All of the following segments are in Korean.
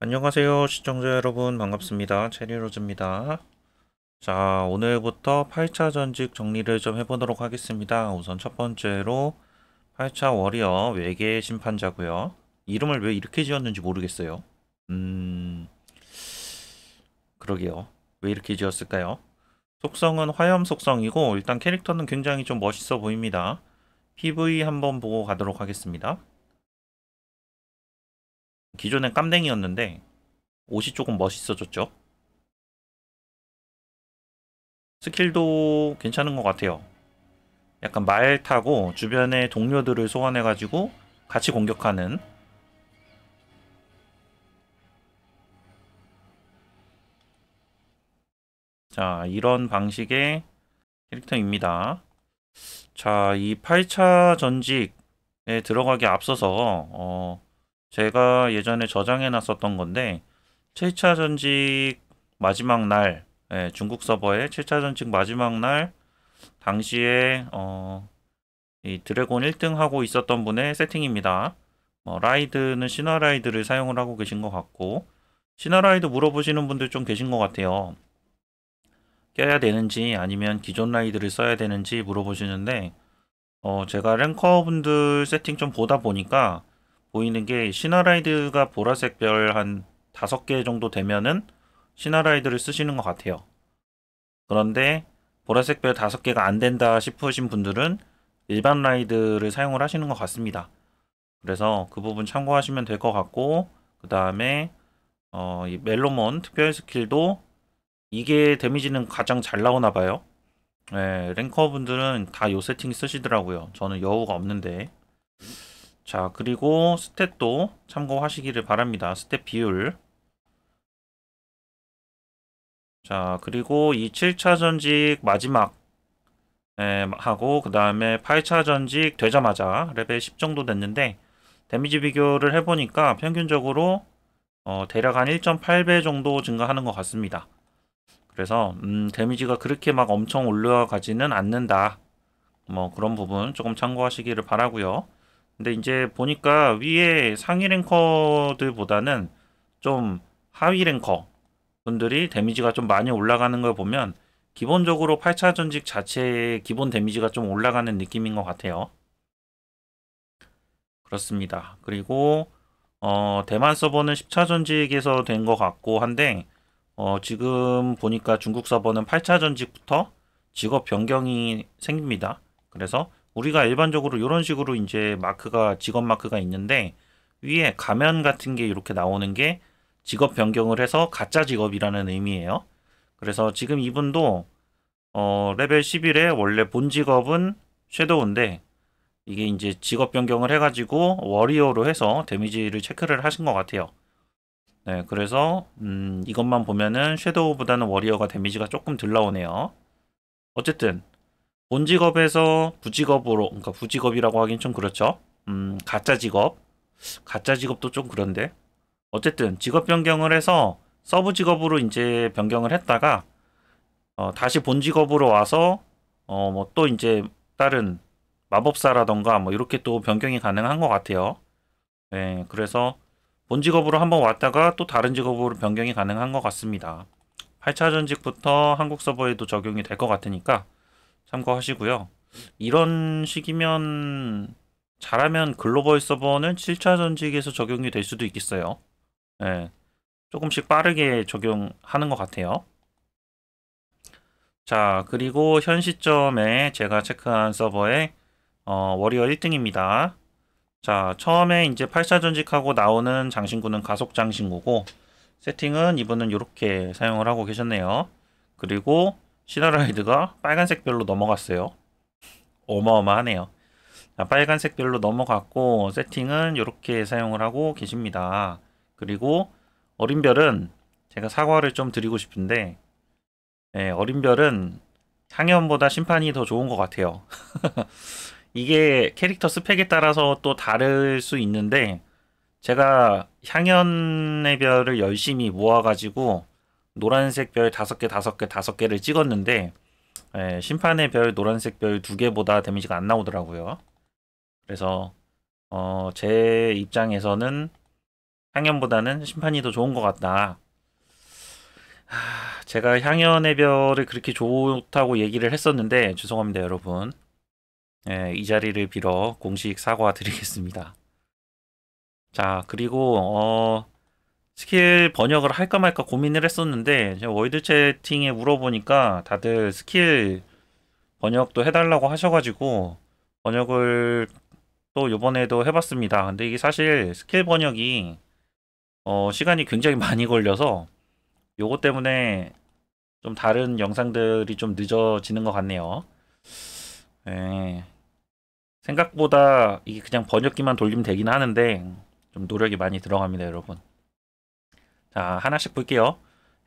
안녕하세요, 시청자 여러분. 반갑습니다. 체리로즈입니다. 자, 오늘부터 8차 전직 정리를 좀 해보도록 하겠습니다. 우선 첫 번째로 8차 워리어 외계 심판자고요. 이름을 왜 이렇게 지었는지 모르겠어요. 그러게요. 왜 이렇게 지었을까요? 속성은 화염 속성이고 일단 캐릭터는 굉장히 좀 멋있어 보입니다. PV 한번 보고 가도록 하겠습니다. 기존엔 깜댕이였는데 옷이 조금 멋있어졌죠. 스킬도 괜찮은 것 같아요. 약간 말 타고 주변의 동료들을 소환해가지고 같이 공격하는. 자, 이런 방식의 캐릭터입니다. 자, 이 8차 전직에 들어가기 앞서서 제가 예전에 저장해 놨었던 건데 7차 전직 마지막 날, 중국 서버의 7차 전직 마지막 날 당시에 이 드래곤 1등 하고 있었던 분의 세팅입니다. 라이드는 신화라이드를 사용을 하고 계신 것 같고, 신화라이드 물어보시는 분들 좀 계신 것 같아요. 껴야 되는지 아니면 기존 라이드를 써야 되는지 물어보시는데, 제가 랭커 분들 세팅 좀 보다 보니까 보이는 게 신화라이드가 보라색 별 한 5개 정도 되면은 신화라이드를 쓰시는 것 같아요. 그런데 보라색 별 5개가 안 된다 싶으신 분들은 일반 라이드를 사용을 하시는 것 같습니다. 그래서 그 부분 참고하시면 될 것 같고, 그 다음에 이 멜로몬 특별 스킬도 이게 데미지는 가장 잘 나오나 봐요. 랭커 분들은 다 요 세팅 쓰시더라고요. 저는 여우가 없는데. 자, 그리고 스탯도 참고하시기를 바랍니다. 스탯 비율. 자, 그리고 이 7차 전직 마지막 하고 그 다음에 8차 전직 되자마자 레벨 10 정도 됐는데 데미지 비교를 해보니까 평균적으로 대략 한 1.8배 정도 증가하는 것 같습니다. 그래서 데미지가 그렇게 막 엄청 올라가지는 않는다. 뭐 그런 부분 조금 참고하시기를 바라고요. 근데 이제 보니까 위에 상위 랭커들보다는 좀 하위 랭커 분들이 데미지가 좀 많이 올라가는 걸 보면 기본적으로 8차 전직 자체의 기본 데미지가 좀 올라가는 느낌인 것 같아요. 그렇습니다. 그리고 대만 서버는 10차 전직에서 된 것 같고 한데 지금 보니까 중국 서버는 8차 전직부터 직업 변경이 생깁니다. 그래서 우리가 일반적으로 이런 식으로 이제 마크가 직업 마크가 있는데 위에 가면 같은 게 이렇게 나오는 게 직업 변경을 해서 가짜 직업이라는 의미예요. 그래서 지금 이분도 레벨 11에 원래 본 직업은 섀도우인데 이게 이제 직업 변경을 해가지고 워리어로 해서 데미지를 체크를 하신 것 같아요. 네, 그래서 이것만 보면은 섀도우보다는 워리어가 데미지가 조금 덜 나오네요. 어쨌든 본 직업에서 부직업으로, 그러니까 부직업이라고 하긴 좀 그렇죠. 가짜 직업, 가짜 직업도 좀 그런데 어쨌든 직업 변경을 해서 서브 직업으로 이제 변경을 했다가 다시 본 직업으로 와서 뭐 또 이제 다른 마법사라던가 뭐 이렇게 또 변경이 가능한 것 같아요. 네, 그래서 본 직업으로 한번 왔다가 또 다른 직업으로 변경이 가능한 것 같습니다. 8차 전직부터 한국 서버에도 적용이 될 것 같으니까 참고하시고요. 이런 식이면 잘하면 글로벌 서버는 7차 전직에서 적용이 될 수도 있겠어요. 네, 조금씩 빠르게 적용하는 것 같아요. 자, 그리고 현 시점에 제가 체크한 서버의 워리어 1등입니다. 자, 처음에 이제 8차 전직하고 나오는 장신구는 가속 장신구고 세팅은 이분은 이렇게 사용을 하고 계셨네요. 그리고 시나라이드가 빨간색 별로 넘어갔어요. 어마어마하네요. 자, 빨간색 별로 넘어갔고 세팅은 이렇게 사용을 하고 계십니다. 그리고 어린 별은 제가 사과를 좀 드리고 싶은데 어린 별은 향연보다 심판이 더 좋은 것 같아요. 이게 캐릭터 스펙에 따라서 또 다를 수 있는데 제가 향연의 별을 열심히 모아가지고 노란색 별 5개, 5개, 5개를 찍었는데 심판의 별 노란색 별 2개보다 데미지가 안 나오더라고요. 그래서 제 입장에서는 향연보다는 심판이 더 좋은 것 같다. 제가 향연의 별을 그렇게 좋다고 얘기를 했었는데 죄송합니다, 여러분. 예, 이 자리를 빌어 공식 사과드리겠습니다. 자, 그리고 스킬 번역을 할까 말까 고민을 했었는데 제가 월드 채팅에 물어보니까 다들 스킬 번역도 해달라고 하셔가지고 번역을 또 이번에도 해봤습니다. 근데 이게 사실 스킬 번역이 시간이 굉장히 많이 걸려서 요거 때문에 좀 다른 영상들이 좀 늦어지는 것 같네요. 예, 생각보다 이게 그냥 번역기만 돌리면 되긴 하는데 좀 노력이 많이 들어갑니다, 여러분. 자, 하나씩 볼게요.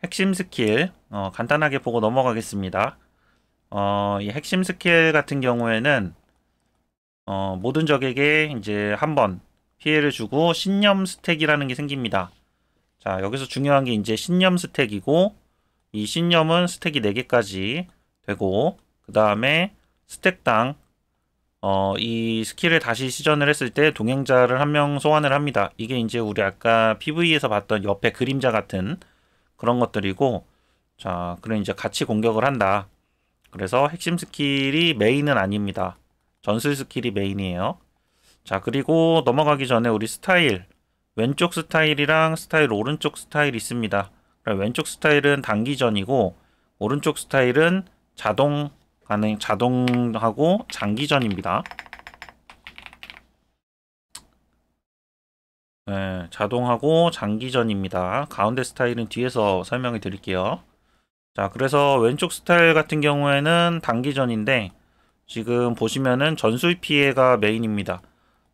핵심 스킬 간단하게 보고 넘어가겠습니다. 이 핵심 스킬 같은 경우에는 모든 적에게 이제 한번 피해를 주고 신념 스택이라는 게 생깁니다. 자, 여기서 중요한 게 이제 신념 스택이고 이 신념은 스택이 4개까지 되고 그 다음에 스택당 이 스킬을 다시 시전을 했을 때 동행자를 한 명 소환을 합니다. 이게 이제 우리 아까 PV에서 봤던 옆에 그림자 같은 그런 것들이고 자, 그럼 이제 같이 공격을 한다. 그래서 핵심 스킬이 메인은 아닙니다. 전술 스킬이 메인이에요. 자, 그리고 넘어가기 전에 우리 스타일 왼쪽 스타일이랑 스타일 오른쪽 스타일이 있습니다. 왼쪽 스타일은 단기전이고 오른쪽 스타일은 자동하고 장기전입니다. 네, 자동하고 장기전입니다. 가운데 스타일은 뒤에서 설명을 드릴게요. 자, 그래서 왼쪽 스타일 같은 경우에는 단기전인데 지금 보시면은 전술 피해가 메인입니다.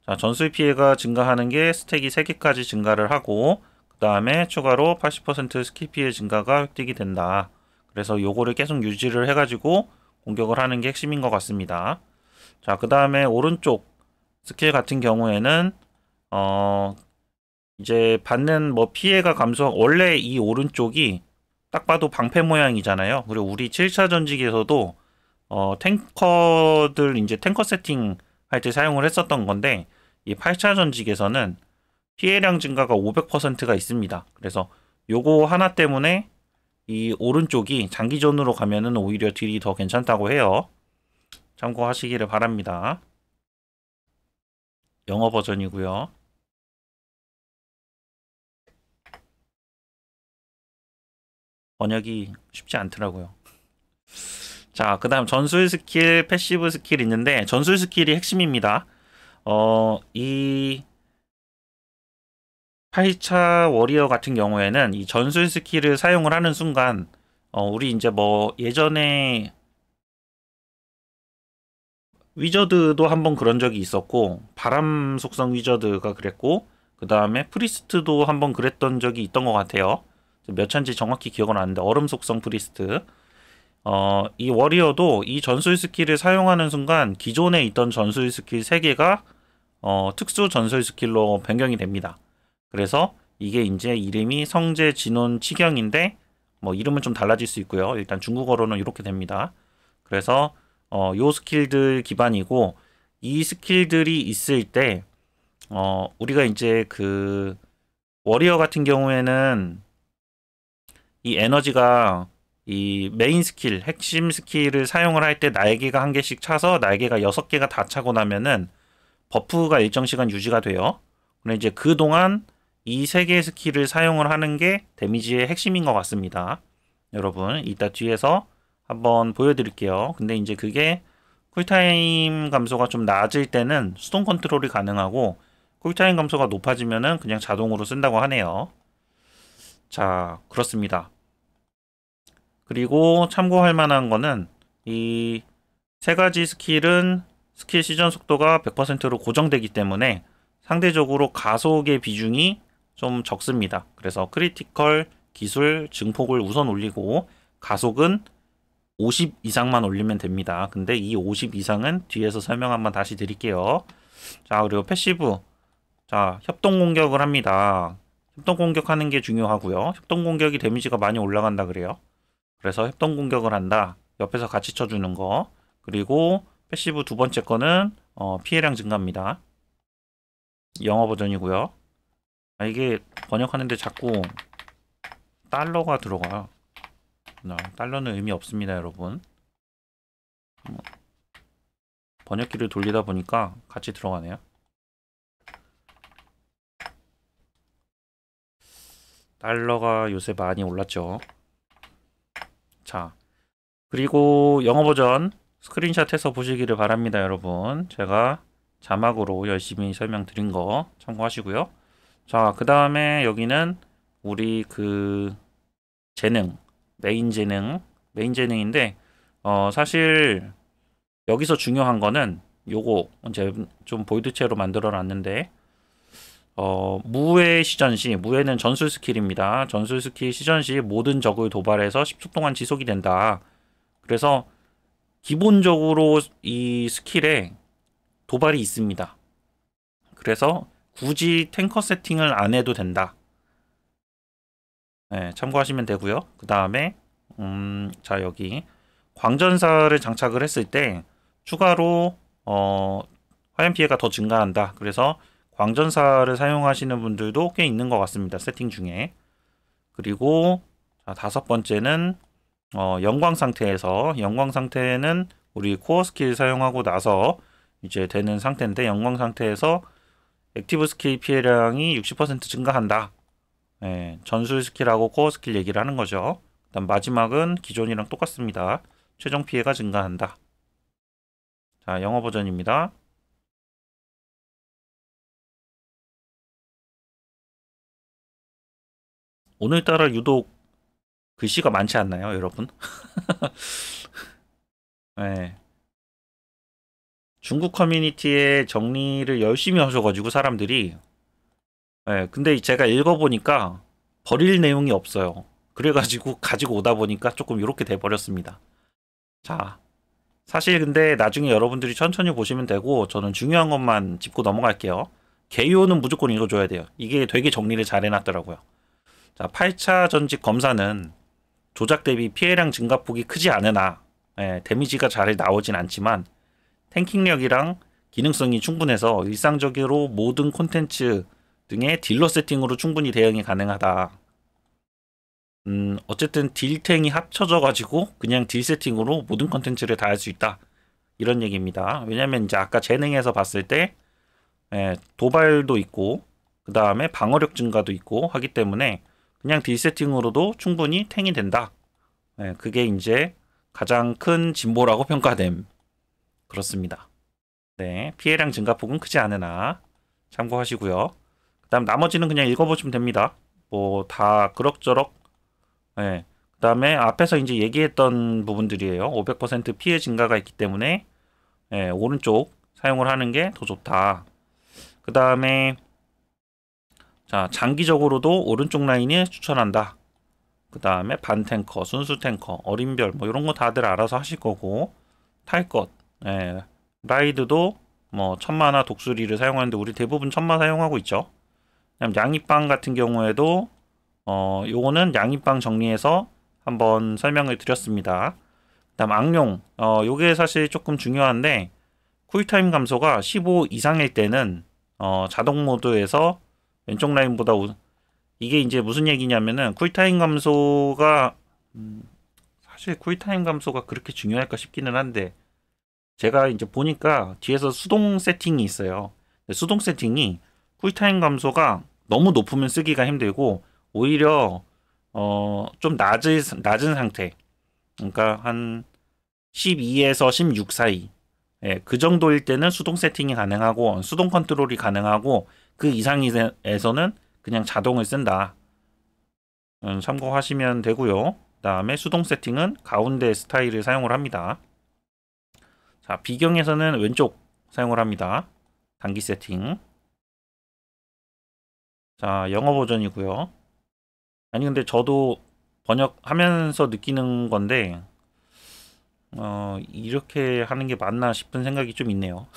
자, 전술 피해가 증가하는 게 스택이 3개까지 증가를 하고 그 다음에 추가로 80% 스킬 피해 증가가 획득이 된다. 그래서 요거를 계속 유지를 해가지고 공격을 하는 게 핵심인 것 같습니다. 자, 그 다음에 오른쪽 스킬 같은 경우에는 이제 받는 뭐 피해가 원래 이 오른쪽이 딱 봐도 방패 모양이잖아요. 그리고 우리 7차 전직에서도 탱커들 이제 탱커 세팅 할 때 사용을 했었던 건데 이 8차 전직에서는 피해량 증가가 500%가 있습니다. 그래서 요거 하나 때문에 이 오른쪽이 장기전으로 가면은 오히려 딜이 더 괜찮다고 해요. 참고하시기를 바랍니다. 영어 버전이고요. 번역이 쉽지 않더라고요. 자, 그 다음 전술 스킬, 패시브 스킬 있는데 전술 스킬이 핵심입니다. 이 8차 워리어 같은 경우에는 이 전술 스킬을 사용을 하는 순간 우리 이제 뭐 예전에 위저드도 한번 그런 적이 있었고 바람 속성 위저드가 그랬고 그 다음에 프리스트도 한번 그랬던 적이 있던 것 같아요. 몇 차인지 정확히 기억은 안 나는데 얼음 속성 프리스트 이 워리어도 이 전술 스킬을 사용하는 순간 기존에 있던 전술 스킬 3개가 특수 전술 스킬로 변경이 됩니다. 그래서 이게 이제 이름이 성재 진원 치경인데 뭐 이름은 좀 달라질 수 있고요. 일단 중국어로는 이렇게 됩니다. 그래서 요 스킬들 기반이고 이 스킬들이 있을 때 우리가 이제 그 워리어 같은 경우에는 이 에너지가 이 메인 스킬, 핵심 스킬을 사용을 할 때 날개가 1개씩 차서 날개가 6개가 다 차고 나면은 버프가 일정 시간 유지가 돼요. 근데 이제 그동안 이 3개의 스킬을 사용을 하는 게 데미지의 핵심인 것 같습니다. 여러분, 이따 뒤에서 한번 보여드릴게요. 근데 이제 그게 쿨타임 감소가 좀 낮을 때는 수동 컨트롤이 가능하고 쿨타임 감소가 높아지면은 그냥 자동으로 쓴다고 하네요. 자, 그렇습니다. 그리고 참고할 만한 거는 이 3가지 스킬은 스킬 시전 속도가 100%로 고정되기 때문에 상대적으로 가속의 비중이 좀 적습니다. 그래서 크리티컬, 기술, 증폭을 우선 올리고 가속은 50 이상만 올리면 됩니다. 근데 이 50 이상은 뒤에서 설명 한번 다시 드릴게요. 자, 그리고 패시브. 자, 협동 공격을 합니다. 협동 공격하는 게 중요하고요. 협동 공격이 데미지가 많이 올라간다 그래요. 그래서 협동 공격을 한다. 옆에서 같이 쳐주는 거. 그리고 패시브 두 번째 거는 피해량 증가입니다. 영어 버전이고요. 이게 번역하는데 자꾸 달러가 들어가요. 달러는 의미 없습니다, 여러분. 번역기를 돌리다 보니까 같이 들어가네요. 달러가 요새 많이 올랐죠. 자, 그리고 영어 버전 스크린샷해서 보시기를 바랍니다, 여러분. 제가 자막으로 열심히 설명드린 거 참고하시고요. 자, 그 다음에 여기는 우리 그 재능, 메인 재능인데, 사실 여기서 중요한 거는 요거 이제 좀 보이드체로 만들어 놨는데, 무의 시전 시, 무에는 전술 스킬입니다. 전술 스킬 시전 시 모든 적을 도발해서 10초 동안 지속이 된다. 그래서 기본적으로 이 스킬에 도발이 있습니다. 그래서 굳이 탱커 세팅을 안 해도 된다. 네, 참고하시면 되고요. 그 다음에 자, 여기 광전사를 장착을 했을 때 추가로 화염 피해가 더 증가한다. 그래서 광전사를 사용하시는 분들도 꽤 있는 것 같습니다. 세팅 중에. 그리고 자, 다섯 번째는 영광 상태는 우리 코어 스킬 사용하고 나서 이제 되는 상태인데, 영광 상태에서 액티브 스킬 피해량이 60% 증가한다. 네, 전술 스킬하고 코어 스킬 얘기를 하는 거죠. 그다음 마지막은 기존이랑 똑같습니다. 최종 피해가 증가한다. 자, 영어 버전입니다. 오늘따라 유독 글씨가 많지 않나요, 여러분? 네. 중국 커뮤니티에 정리를 열심히 하셔가지고 사람들이, 네, 근데 제가 읽어보니까 버릴 내용이 없어요. 그래가지고 가지고 오다 보니까 조금 이렇게 돼버렸습니다. 자, 사실 근데 나중에 여러분들이 천천히 보시면 되고, 저는 중요한 것만 짚고 넘어갈게요. 개요는 무조건 읽어줘야 돼요. 이게 되게 정리를 잘 해놨더라고요. 자, 8차 전직 검사는 조작 대비 피해량 증가폭이 크지 않으나, 데미지가 잘 나오진 않지만 탱킹력이랑 기능성이 충분해서 일상적으로 모든 콘텐츠 등의 딜러 세팅으로 충분히 대응이 가능하다. 어쨌든 딜탱이 합쳐져 가지고 그냥 딜 세팅으로 모든 컨텐츠를 다 할 수 있다, 이런 얘기입니다. 왜냐면 이제 아까 재능에서 봤을 때 도발도 있고 그 다음에 방어력 증가도 있고 하기 때문에 그냥 딜 세팅으로도 충분히 탱이 된다. 그게 이제 가장 큰 진보라고 평가됨. 그렇습니다. 네, 피해량 증가폭은 크지 않으나 참고하시고요. 그 다음 나머지는 그냥 읽어보시면 됩니다. 뭐 다 그럭저럭. 네. 그 다음에 앞에서 이제 얘기했던 부분들이에요. 500% 피해 증가가 있기 때문에 오른쪽 사용을 하는 게 더 좋다. 그 다음에 자, 장기적으로도 오른쪽 라인에 추천한다. 그 다음에 반탱커, 순수 탱커, 어린별 뭐 이런 거 다들 알아서 하실 거고, 탈 것, 라이드도 뭐 천마나 독수리를 사용하는데 우리 대부분 천마 사용하고 있죠. 그냥 양이빵 같은 경우에도 요거는 양이빵 정리해서 한번 설명을 드렸습니다. 그다음 악룡, 요게 사실 조금 중요한데 쿨타임 감소가 15 이상일 때는 자동 모드에서 왼쪽 라인보다 이게 이제 무슨 얘기냐면은 쿨타임 감소가 사실 쿨타임 감소가 그렇게 중요할까 싶기는 한데, 제가 이제 보니까 뒤에서 수동 세팅이 있어요. 수동 세팅이 쿨타임 감소가 너무 높으면 쓰기가 힘들고 오히려 좀 낮은 상태, 그러니까 한 12에서 16 사이, 그 정도일 때는 수동 세팅이 가능하고 수동 컨트롤이 가능하고 그 이상에서는 그냥 자동을 쓴다. 참고하시면 되고요. 그 다음에 수동 세팅은 가운데 스타일을 사용을 합니다. 자, 비경에서는 왼쪽 사용을 합니다. 단기 세팅. 자, 영어 버전이고요. 아니 근데 저도 번역하면서 느끼는 건데 이렇게 하는 게 맞나 싶은 생각이 좀 있네요.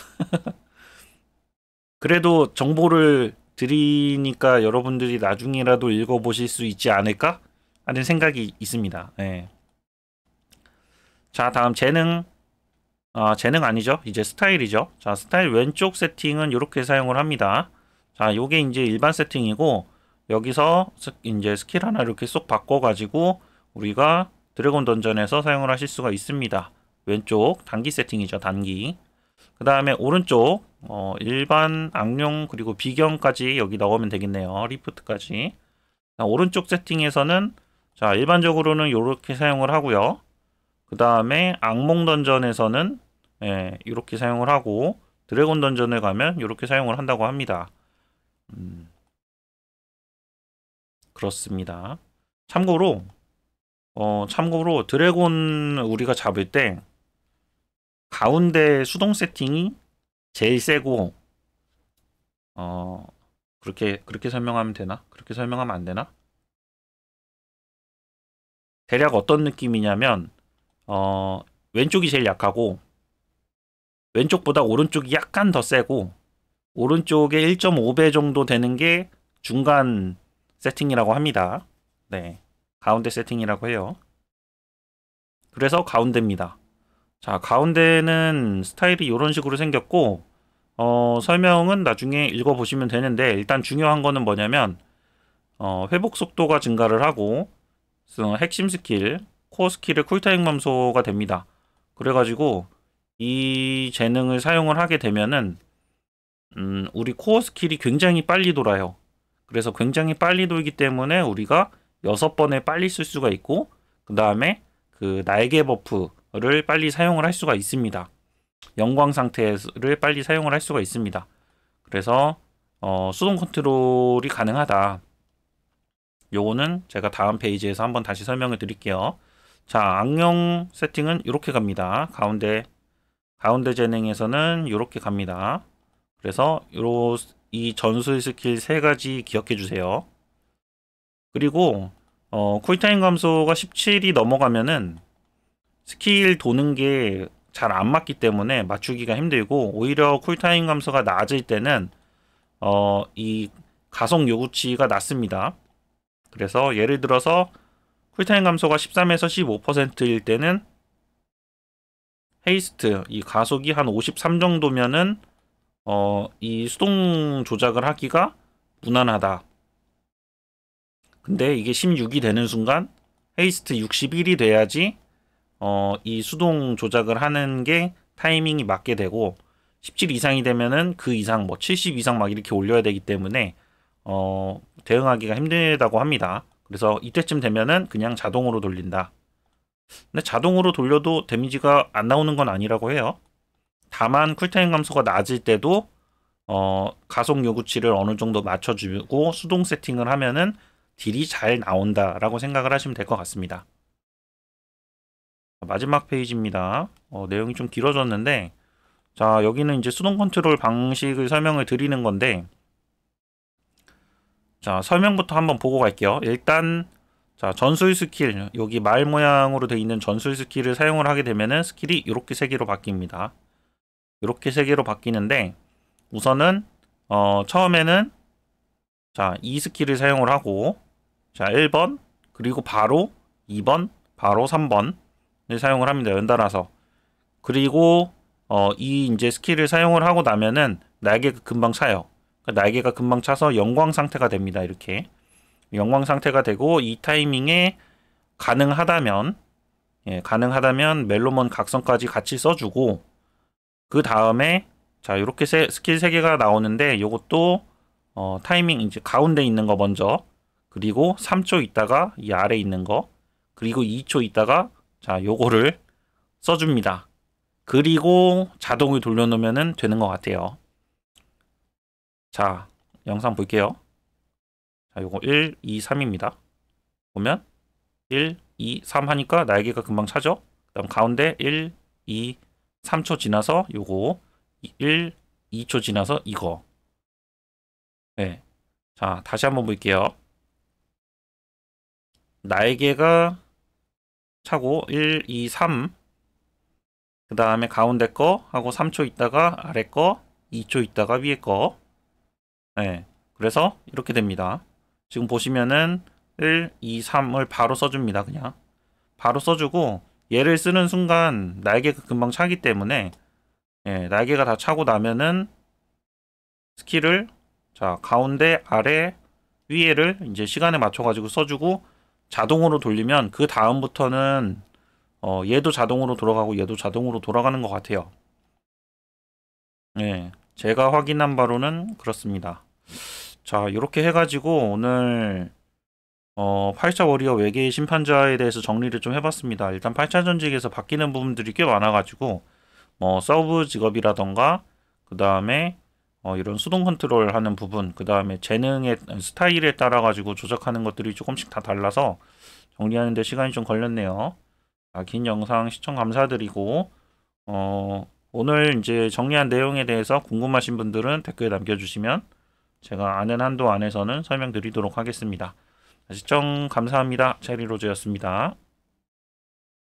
그래도 정보를 드리니까 여러분들이 나중이라도 읽어보실 수 있지 않을까 하는 생각이 있습니다. 네. 자, 다음 재능. 재능 아니죠. 이제 스타일이죠. 자, 스타일 왼쪽 세팅은 이렇게 사용을 합니다. 자, 요게 이제 일반 세팅이고, 여기서 이제 스킬 하나 이렇게 쏙 바꿔가지고 우리가 드래곤 던전에서 사용을 하실 수가 있습니다. 왼쪽 단기 세팅이죠, 단기. 그 다음에 오른쪽 일반 악령 그리고 비경까지 여기 넣으면 되겠네요. 리프트까지. 오른쪽 세팅에서는 자 일반적으로는 이렇게 사용을 하고요. 그 다음에 악몽 던전에서는 이렇게 사용을 하고 드래곤 던전에 가면 이렇게 사용을 한다고 합니다. 그렇습니다. 참고로 드래곤 우리가 잡을 때 가운데 수동 세팅이 제일 세고 그렇게 설명하면 되나? 그렇게 설명하면 안 되나? 대략 어떤 느낌이냐면 왼쪽이 제일 약하고 왼쪽보다 오른쪽이 약간 더 세고 오른쪽에 1.5배 정도 되는 게 중간 세팅이라고 합니다. 네, 가운데 세팅이라고 해요. 그래서 가운데입니다. 자, 가운데는 스타일이 이런 식으로 생겼고 설명은 나중에 읽어보시면 되는데 일단 중요한 거는 뭐냐면 회복 속도가 증가를 하고 핵심 스킬, 코어 스킬의 쿨타임 감소가 됩니다. 그래가지고 이 재능을 사용을 하게 되면은 우리 코어 스킬이 굉장히 빨리 돌아요. 그래서 굉장히 빨리 돌기 때문에 우리가 6번에 빨리 쓸 수가 있고 그 다음에 그 날개 버프를 빨리 사용을 할 수가 있습니다. 영광 상태를 빨리 사용을 할 수가 있습니다. 그래서 수동 컨트롤이 가능하다. 요거는 제가 다음 페이지에서 한번 다시 설명을 드릴게요. 자, 악령 세팅은 이렇게 갑니다. 가운데 재능에서는 이렇게 갑니다. 그래서 이 전술 스킬 3가지 기억해 주세요. 그리고 쿨타임 감소가 17이 넘어가면은 스킬 도는 게 잘 안 맞기 때문에 맞추기가 힘들고 오히려 쿨타임 감소가 낮을 때는 이 가속 요구치가 낮습니다. 그래서 예를 들어서 쿨타임 감소가 13에서 15%일 때는 헤이스트 이 가속이 한 53 정도면은 이 수동 조작을 하기가 무난하다. 근데 이게 16이 되는 순간 헤이스트 61이 돼야지 이 수동 조작을 하는 게 타이밍이 맞게 되고 17 이상이 되면은 그 이상 뭐 70 이상 막 이렇게 올려야 되기 때문에 대응하기가 힘들다고 합니다. 그래서 이때쯤 되면은 그냥 자동으로 돌린다. 근데 자동으로 돌려도 데미지가 안 나오는 건 아니라고 해요. 다만 쿨타임 감소가 낮을 때도 가속 요구치를 어느 정도 맞춰주고 수동 세팅을 하면은 딜이 잘 나온다라고 생각을 하시면 될 것 같습니다. 마지막 페이지입니다. 내용이 좀 길어졌는데 자 여기는 이제 수동 컨트롤 방식을 설명을 드리는 건데 자 설명부터 한번 보고 갈게요. 일단 자 전술 스킬 여기 말 모양으로 되어 있는 전술 스킬을 사용을 하게 되면은 스킬이 이렇게 3개로 바뀝니다. 이렇게 3개로 바뀌는데 우선은 처음에는 자 이 스킬을 사용을 하고 자 1번 그리고 바로 2번 바로 3번을 사용을 합니다. 연달아서. 그리고 이 이제 스킬을 사용을 하고 나면은 날개가 금방 차요. 날개가 금방 차서 영광 상태가 됩니다. 이렇게 영광 상태가 되고 이 타이밍에 가능하다면 멜로몬 각성까지 같이 써주고 그 다음에 자 이렇게 스킬 3개가 나오는데 요것도 타이밍 이제 가운데 있는 거 먼저 그리고 3초 있다가 이 아래 있는 거 그리고 2초 있다가 자 요거를 써줍니다. 그리고 자동을 돌려놓으면 되는 것 같아요. 자 영상 볼게요. 자 요거 1, 2, 3입니다. 보면 1, 2, 3 하니까 날개가 금방 차죠. 그 다음 가운데 1, 2, 3초 지나서 요거 1, 2초 지나서 이거 네. 자 다시 한번 볼게요. 날개가 차고 1, 2, 3 그 다음에 가운데 거 하고 3초 있다가 아래 거 2초 있다가 위에 거 네. 그래서 이렇게 됩니다. 지금 보시면은 1, 2, 3을 바로 써줍니다. 그냥 바로 써주고 얘를 쓰는 순간 날개가 금방 차기 때문에 날개가 다 차고 나면은 스킬을 자 가운데 아래 위에를 이제 시간에 맞춰가지고 써주고 자동으로 돌리면 그 다음부터는 얘도 자동으로 돌아가고 얘도 자동으로 돌아가는 것 같아요. 네, 제가 확인한 바로는 그렇습니다. 자, 이렇게 해가지고 오늘 8차 워리어 외계의 심판자에 대해서 정리를 좀 해봤습니다. 일단 8차 전직에서 바뀌는 부분들이 꽤 많아가지고 서브 직업이라던가 그 다음에 이런 수동 컨트롤 하는 부분, 그 다음에 재능의 스타일에 따라 가지고 조작하는 것들이 조금씩 다 달라서 정리하는 데 시간이 좀 걸렸네요. 긴 영상 시청 감사드리고 오늘 이제 정리한 내용에 대해서 궁금하신 분들은 댓글 남겨주시면 제가 아는 한도 안에서는 설명드리도록 하겠습니다. 시청 감사합니다. 체리로즈였습니다.